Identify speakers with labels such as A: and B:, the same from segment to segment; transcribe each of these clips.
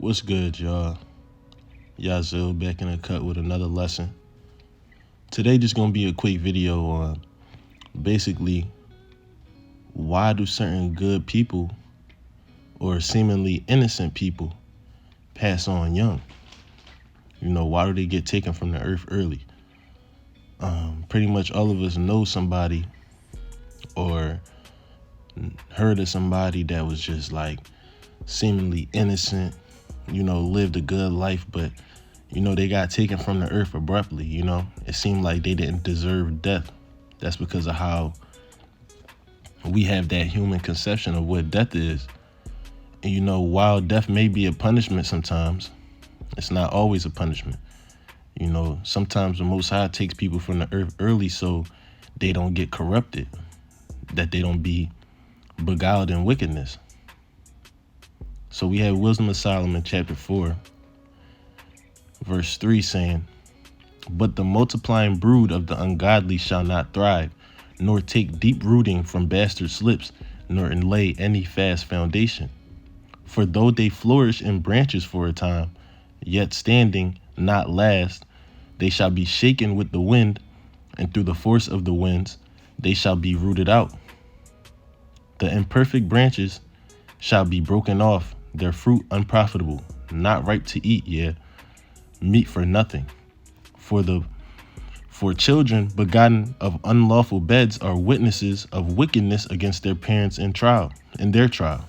A: What's good, y'all? Yazoo back in the cut with another lesson. Today just gonna be a quick video on basically why do certain good people or seemingly innocent people pass on young? Why do they get taken from the earth early? Pretty much all of us know somebody or heard of somebody that was just like seemingly innocent, lived a good life, but they got taken from the earth abruptly. It seemed like they didn't deserve death. That's because of how we have that human conception of what death is. And while death may be a punishment sometimes, it's not always a punishment. Sometimes the Most High takes people from the earth early so they don't get corrupted, that they don't be beguiled in wickedness. So we have Wisdom of Solomon chapter 4, verse 3 saying, "But the multiplying brood of the ungodly shall not thrive, nor take deep rooting from bastards' lips, nor inlay any fast foundation. For though they flourish in branches for a time, yet standing not last, they shall be shaken with the wind, and through the force of the winds they shall be rooted out. The imperfect branches shall be broken off, their fruit unprofitable, not ripe to eat, yea, meat for nothing. For children begotten of unlawful beds are witnesses of wickedness against their parents in their trial."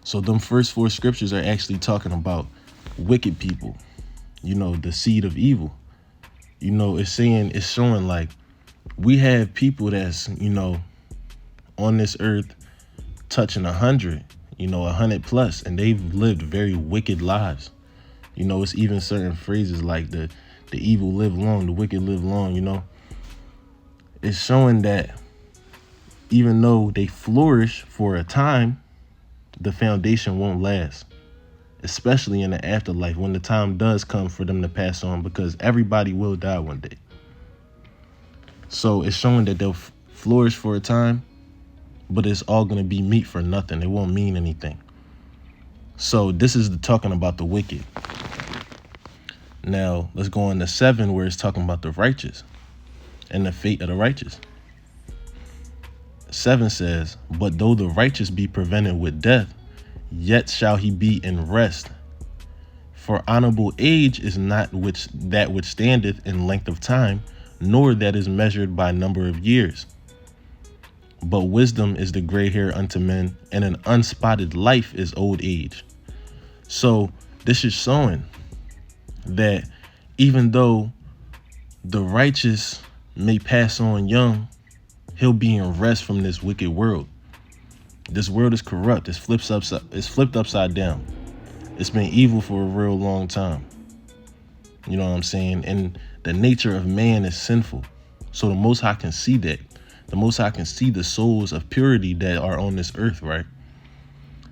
A: So them first four scriptures are actually talking about wicked people, the seed of evil. It's showing like we have people that's, on this earth touching 100, 100 plus, and they've lived very wicked lives. It's even certain phrases like the evil live long, the wicked live long. It's showing that even though they flourish for a time, the foundation won't last, especially in the afterlife when the time does come for them to pass on, because everybody will die one day. So it's showing that they'll flourish for a time, but it's all going to be meat for nothing. It won't mean anything. So this is talking about the wicked. Now let's go on to 7, where it's talking about the righteous and the fate of the righteous. 7 says, "But though the righteous be prevented with death, yet shall he be in rest. For honorable age is not that which standeth in length of time, nor that is measured by number of years. But wisdom is the gray hair unto men, and an unspotted life is old age." So this is showing that even though the righteous may pass on young, he'll be in rest from this wicked world. This world is corrupt. It's flipped upside down. It's been evil for a real long time. You know what I'm saying? And the nature of man is sinful. So the Most High can see that. The Most High can see the souls of purity that are on this earth, right?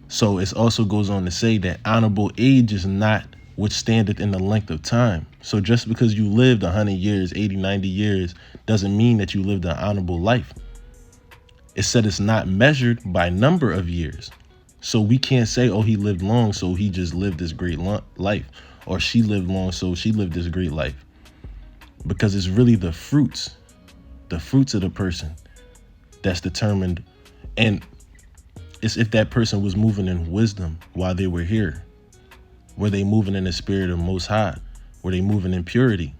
A: So it also goes on to say that honorable age is not which standeth in the length of time. So just because you lived 100 years, 80, 90 years, doesn't mean that you lived an honorable life. It said it's not measured by number of years. So we can't say, oh, he lived long, so he just lived this great life. Or she lived long, so she lived this great life. Because it's really the fruits of the person that's determined. And it's if that person was moving in wisdom while they were here. Were they moving in the spirit of Most High? Were they moving in purity?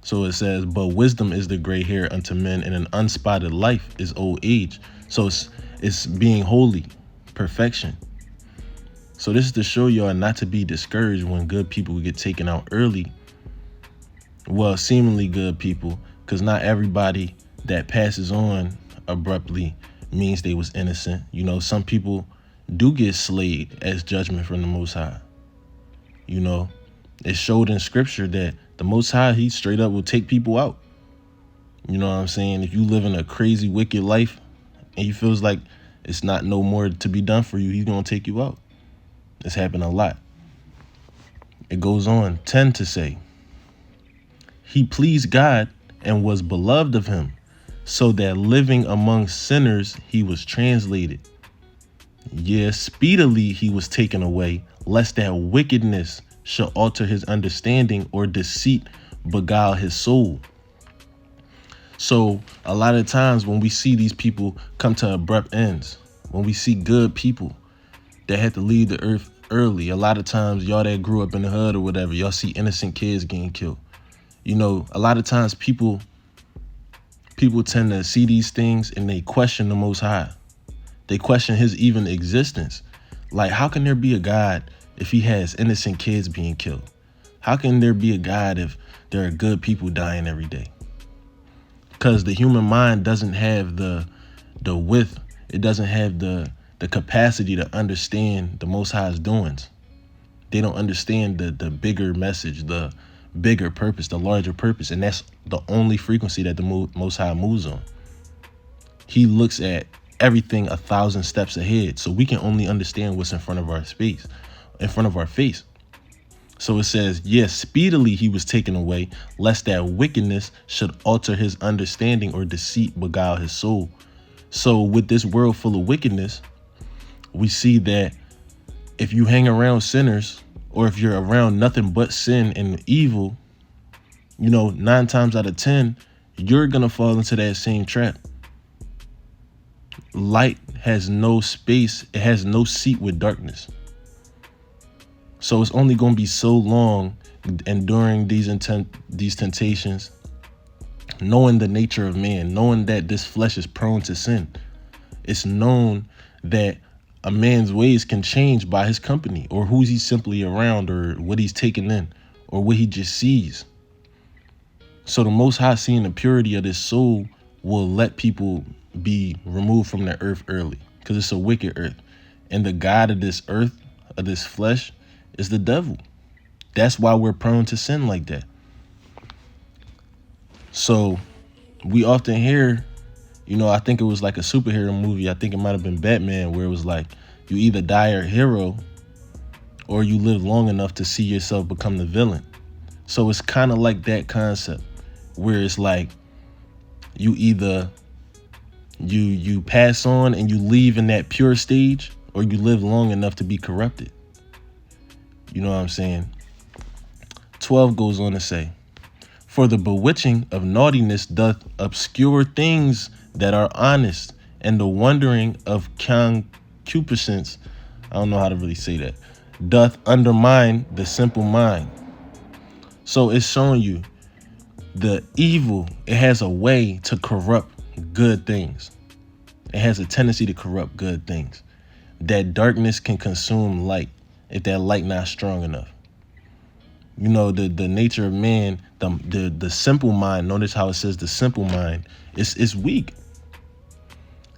A: So it says, "But wisdom is the gray hair unto men, and an unspotted life is old age." So it's being holy, perfection. So this is to show y'all not to be discouraged when good people get taken out early. Well, seemingly good people, because not everybody that passes on abruptly means they was innocent. Some people do get slayed as judgment from the Most High. It showed in scripture that the Most High, he straight up will take people out. You know what I'm saying? If you live in a crazy, wicked life and you feels like it's not no more to be done for you, he's going to take you out. It's happened a lot. It goes on 10 to say, "He pleased God and was beloved of him, so that living among sinners he was translated." Yea, speedily he was taken away, lest that wickedness shall alter his understanding, or deceit beguile his soul. So a lot of times when we see these people come to abrupt ends, when we see good people that had to leave the earth early, a lot of times y'all that grew up in the hood or whatever, y'all see innocent kids getting killed. You know, a lot of times people tend to see these things and they question the Most High. They question his even existence. Like, how can there be a God if he has innocent kids being killed? How can there be a God if there are good people dying every day? Because the human mind doesn't have the width. It doesn't have the capacity to understand the Most High's doings. They don't understand the bigger message, the bigger purpose, the larger purpose. And that's the only frequency that the Most High moves on. He looks at everything 1,000 steps ahead. So we can only understand what's in front of our face. So it says, yes, speedily he was taken away, lest that wickedness should alter his understanding, or deceit beguile his soul. So with this world full of wickedness, we see that if you hang around sinners, or if you're around nothing but sin and evil, 9 times out of 10, you're going to fall into that same trap. Light has no space. It has no seat with darkness. So it's only going to be so long enduring these temptations, knowing the nature of man, knowing that this flesh is prone to sin. It's known that a man's ways can change by his company, or who's he simply around, or what he's taking in, or what he just sees. So the Most High, seeing the purity of this soul, will let people be removed from the earth early, because it's a wicked earth. And the God of this earth, of this flesh, is the devil. That's why we're prone to sin like that. So we often hear, I think it was like a superhero movie. I think it might have been Batman, where it was like, you either die a hero or you live long enough to see yourself become the villain. So it's kind of like that concept, where it's like you either you pass on and you leave in that pure stage, or you live long enough to be corrupted. You know what I'm saying? 12 goes on to say, for the bewitching of naughtiness doth obscure things that are honest, and the wondering of concupiscence, I don't know how to really say that, doth undermine the simple mind. So it's showing you the evil, it has a way to corrupt good things. It has a tendency to corrupt good things. That darkness can consume light if that light not strong enough. The nature of man, the simple mind, notice how it says the simple mind, it's weak.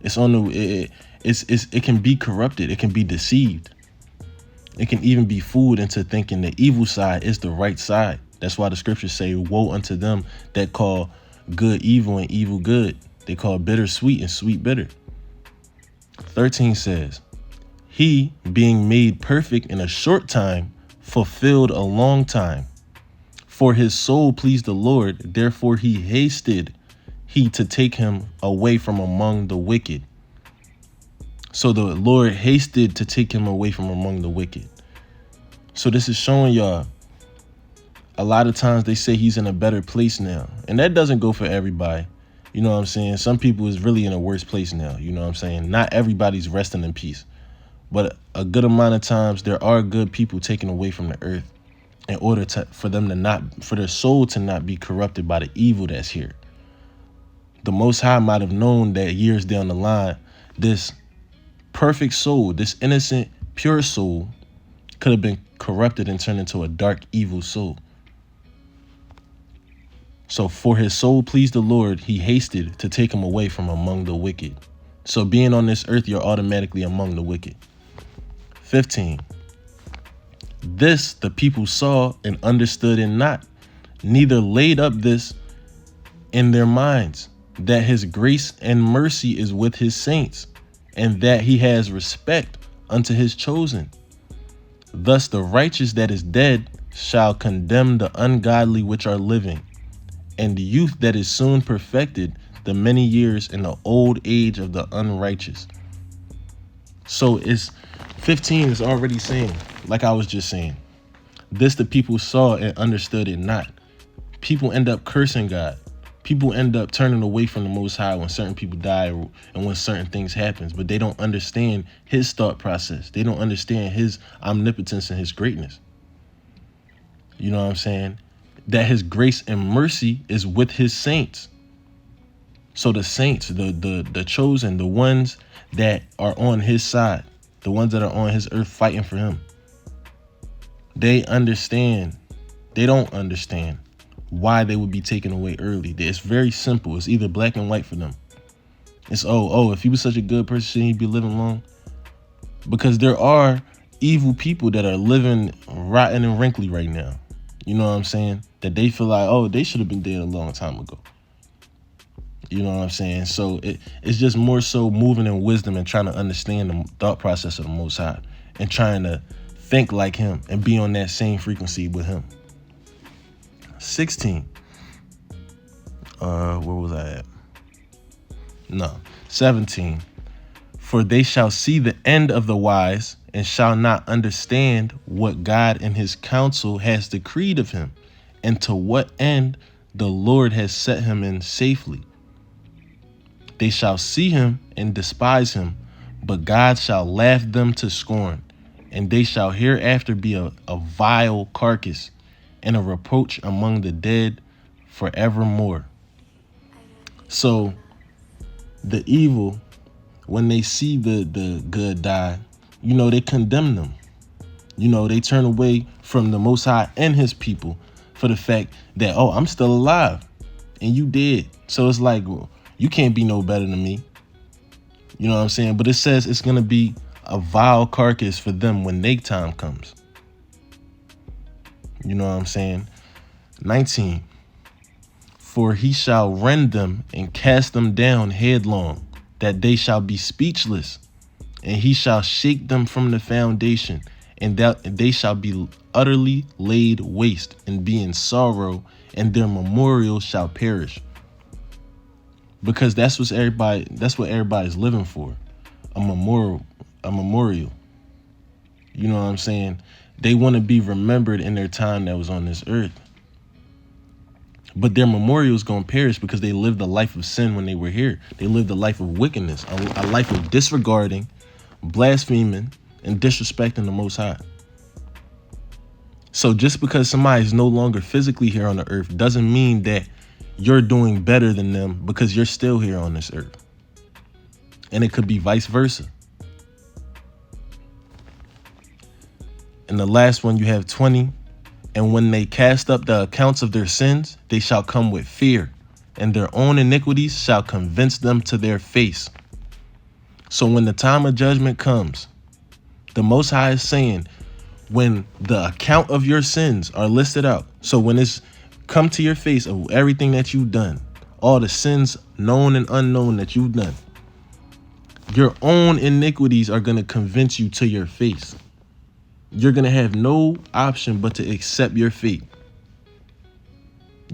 A: It's on the it can be corrupted, it can be deceived. It can even be fooled into thinking the evil side is the right side. That's why the scriptures say, woe unto them that call good evil and evil good. They call bitter sweet and sweet bitter. 13 says, he being made perfect in a short time fulfilled a long time. For his soul pleased the Lord, therefore he hasted he to take him away from among the wicked. So the Lord hasted to take him away from among the wicked. So this is showing y'all, a lot of times they say he's in a better place now. And that doesn't go for everybody. You know what I'm saying? Some people is really in a worse place now. You know what I'm saying? Not everybody's resting in peace. But a good amount of times there are good people taken away from the earth in order for their soul to not be corrupted by the evil that's here. The Most High might have known that years down the line, this perfect soul, this innocent, pure soul, could have been corrupted and turned into a dark, evil soul. So for his soul pleased the Lord, he hasted to take him away from among the wicked. So being on this earth, you're automatically among the wicked. 15. This the people saw and understood it not, neither laid up this in their minds, that his grace and mercy is with his saints, and that he has respect unto his chosen. Thus the righteous that is dead shall condemn the ungodly which are living, and the youth that is soon perfected the many years in the old age of the unrighteous. So it's 15 is already saying, like I was just saying, this the people saw and understood it not. People end up cursing God. People end up turning away from the Most High when certain people die and when certain things happens, but they don't understand his thought process. They don't understand his omnipotence and his greatness. You know what I'm saying? That his grace and mercy is with his saints. So the saints, the chosen, the ones that are on his side, the ones that are on his earth fighting for him, they understand. They don't understand why they would be taken away early. It's very simple. It's either black and white for them. It's, if he was such a good person, shouldn't he be living long? Because there are evil people that are living rotten and wrinkly right now. You know what I'm saying? That they feel like, they should have been dead a long time ago. You know what I'm saying? So it's just more so moving in wisdom and trying to understand the thought process of the Most High and trying to think like him and be on that same frequency with him. 16. Where was I at? No. 17. For they shall see the end of the wise and shall not understand what God in his counsel has decreed of him, and to what end the Lord has set him in safely. They shall see him and despise him, but God shall laugh them to scorn, and they shall hereafter be a vile carcass and a reproach among the dead forevermore. So the evil, when they see the good die, they condemn them. They turn away from the Most High and his people for the fact that, I'm still alive and you dead. So it's like, well, you can't be no better than me. You know what I'm saying? But it says it's going to be a vile carcass for them when their time comes. You know what I'm saying? 19. For he shall rend them and cast them down headlong, that they shall be speechless. And he shall shake them from the foundation, and that they shall be utterly laid waste and be in sorrow, and their memorial shall perish. Because that's what everybody's living for. A memorial. You know what I'm saying? They want to be remembered in their time that was on this earth. But their memorial is going to perish because they lived a life of sin when they were here. They lived a life of wickedness, a life of disregarding, blaspheming, and disrespecting the Most High. So just because somebody is no longer physically here on the earth doesn't mean that you're doing better than them because you're still here on this earth. And it could be vice versa. And the last one, you have 20. And when they cast up the accounts of their sins, they shall come with fear, and their own iniquities shall convince them to their face. So when the time of judgment comes, the Most High is saying, when the account of your sins are listed out, so when it's come to your face of everything that you've done, all the sins known and unknown that you've done, your own iniquities are going to convince you to your face. You're going to have no option but to accept your fate.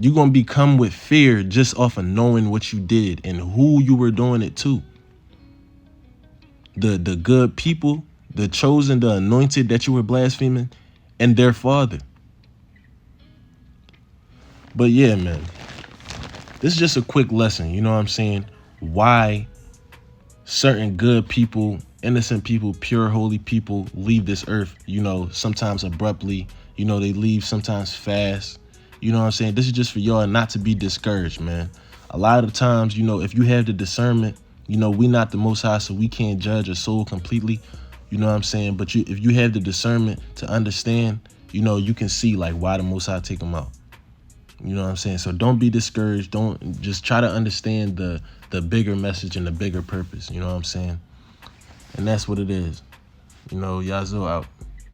A: You're going to become with fear just off of knowing what you did and who you were doing it to. The good people, the chosen, the anointed that you were blaspheming, and their father. But yeah, man, this is just a quick lesson. You know what I'm saying? Why certain good people, innocent people, pure, holy people leave this earth, sometimes abruptly, they leave sometimes fast. You know what I'm saying? This is just for y'all not to be discouraged, man. A lot of times, if you have the discernment, we not the Most High, so we can't judge a soul completely. You know what I'm saying? But if you have the discernment to understand, you can see like why the Most High take them out. You know what I'm saying? So don't be discouraged. Don't just try to understand the bigger message and the bigger purpose. You know what I'm saying? And that's what it is. Yazoo out.